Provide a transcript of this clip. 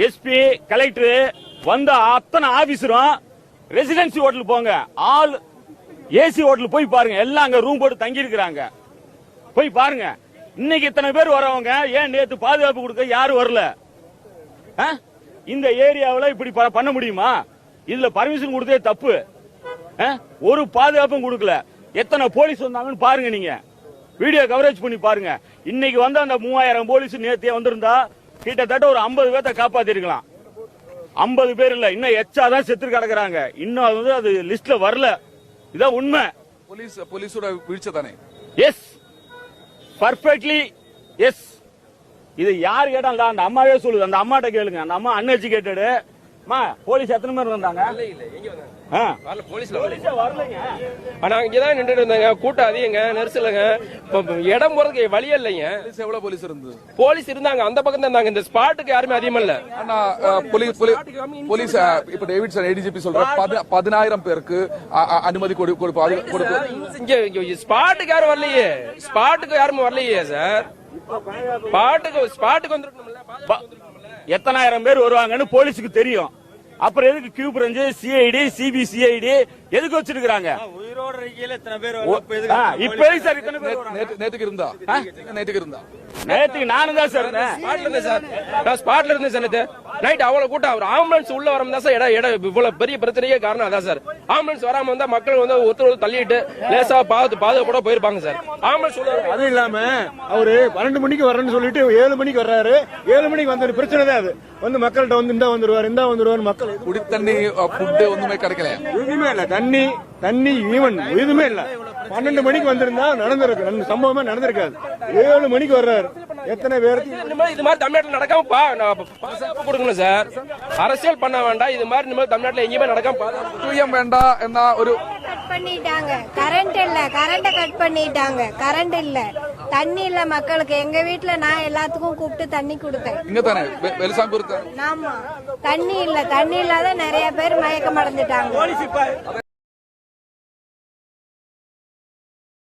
SP collector வந்த அத்தனை ஆபீசரும் residency hotel போங்க, ஆல் ஏசி ஹோட்டல் போய் பாருங்க, எல்லாம் அங்க ரூம் போட்டு தங்கி இருக்கிறாங்க. போய் பாருங்க. இன்னைக்கு இத்தனை பேர் வரவங்க ஏன் நேத்து பாதுகாப்பு கொடுக்க யாரும் வரல? இந்த ஏரியாவில் இப்படி பண்ண முடியுமா? இதுல பர்மிஷன் கொடுத்தே தப்பு. ஒரு பாதுகாப்பும் கொடுக்கல. எத்தனை போலீஸ் வந்தாங்கன்னு பாருங்க, நீங்க வீடியோ கவரேஜ் பண்ணி பாருங்க. இன்னைக்கு வந்து அந்த 3000 போலீஸ் நேத்தே வந்திருந்தா கிட்டத்தட்ட ஒரு 50 பேர்த்த காப்பாத்தி இருக்கலாம். 50 பேர் இல்ல, இன்னும் எச்சாதான் செத்து கிடக்குறாங்க. இன்னும் அது லிஸ்ட்ல வரல. இதான் உண்மை. போலீஸோட வீழ்ச்சி தானே? Yes, perfectly yes. இது யாரு கேட்டாங்க? அந்த அம்மாவே சொல்லுது. அந்த அம்மாட்ட கேளுங்க. அந்த அம்மா அன்எஜுகேட்டட். போலீஸ் எத்தனை பேர் வந்தாங்க? இங்கதான் நின்று இருந்தாங்க. கூட்டம் அதிகங்க, நெரிசலுங்க, இடம் போறதுக்கு வழி இல்லைங்க. எவ்வளவு போலீஸ் இருந்து? போலீஸ் இருந்தாங்க, அந்த பக்கம் தான் இருந்தாங்க. இந்த ஸ்பாட்டுக்கு யாருமே அதிகமா இல்ல. போலீஸ் இப்ப டேவிட் சார் ஏடிஜிபி சொல்ற 10,000 பேருக்கு அனுமதி இங்க ஸ்பாட்டுக்கு யாரும் வரலையே. ஸ்பாட்டுக்கு யாருமே வரலையே சார். ஸ்பாட்டுக்கு வந்துருக்கணும்ல. எத்தனாயிரம் பேர் வருவாங்கன்னு போலீஸுக்கு தெரியும். அப்புறம் எதுக்கு கியூ பிரான்ச், சிஐடி, சிபிசிஐடி எதுக்கு வச்சிருக்காங்க? உயிரோட இருக்கையில எத்தனை பேர்? இப்ப சார் இத்தனை பேர் நேத்துக்கு இருந்தா? நேத்துக்கு நானும் தான் சார் இருந்தேன். நான் ஸ்பாட்ல இருந்தேன் சார். நேத்து நைட் அவ்வளவு கூட்டம். ஒரு ஆம்புலன்ஸ் உள்ள வரும் தான் சார் இடம் இவ்வளவு பெரிய பிரச்சனையே காரணம் அதான் சார். ஆம்புலன்ஸ் வராம வந்தா மக்கள் வந்து ஒருத்தர் தள்ளிட்டு லேசா பாதுகாப்போட போயிருப்பாங்க சார். ஆம்புலன்ஸ் அது இல்லாம அவரு 12 மணிக்கு வரேன்னு சொல்லிட்டு 7 மணிக்கு வர்றாரு. 7 மணிக்கு வந்த பிரச்சனை தான் அது. வந்து மக்கள்கிட்ட வந்து இந்தா வந்துருவாரு மக்கள். குடி தண்ணி ஃபுட்டு ஒண்ணுமே கிடைக்கல. எதுவுமே இல்ல. தண்ணி ஈவன் எதுவுமே இல்ல. 12 மணிக்கு வந்திருந்தா நடந்திருக்கு, சம்பவமே நடந்திருக்காது. 7 மணிக்கு வர்றாரு. எத்தனை பேருக்கு இது மாதிரி தமிழ்நாட்டில் நடக்காம கொடுக்கணும் சார். அரசியல் பண்ண வேண்டாம். இது மாதிரி தமிழ்நாட்டில் எங்கேயுமே நடக்காம வேண்டாம். என்ன ஒரு பண்ணிட்டாங்க. கரண்ட் இல்ல, கரண்ட கட் பண்ணிட்டாங்க. கரண்ட் இல்ல, தண்ணி இல்ல மக்களுக்கு. எங்க வீட்டுல நான் எல்லாத்துக்கும் கூப்பிட்டு தண்ணி கொடுத்தேன். இங்க தானே வெல்சாம்பூர். ஆமா, தண்ணி இல்ல. தண்ணி இல்லாத நிறைய பேர் மயக்கம் அடைஞ்சிட்டாங்க.